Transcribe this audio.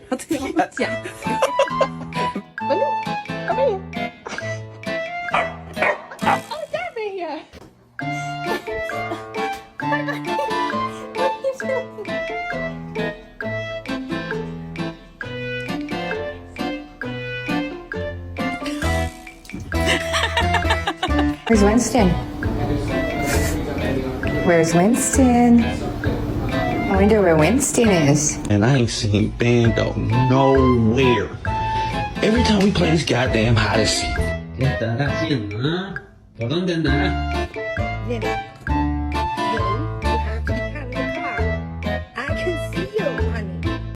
他对我讲。Come here. Oh, Debbie here. Where's Winston? Where's Winston? I wonder where Winston is. And I ain't seen Bando nowhere. Every time we play this goddamn hide and seek. 됐다, 다 시켰나? 도전됐나?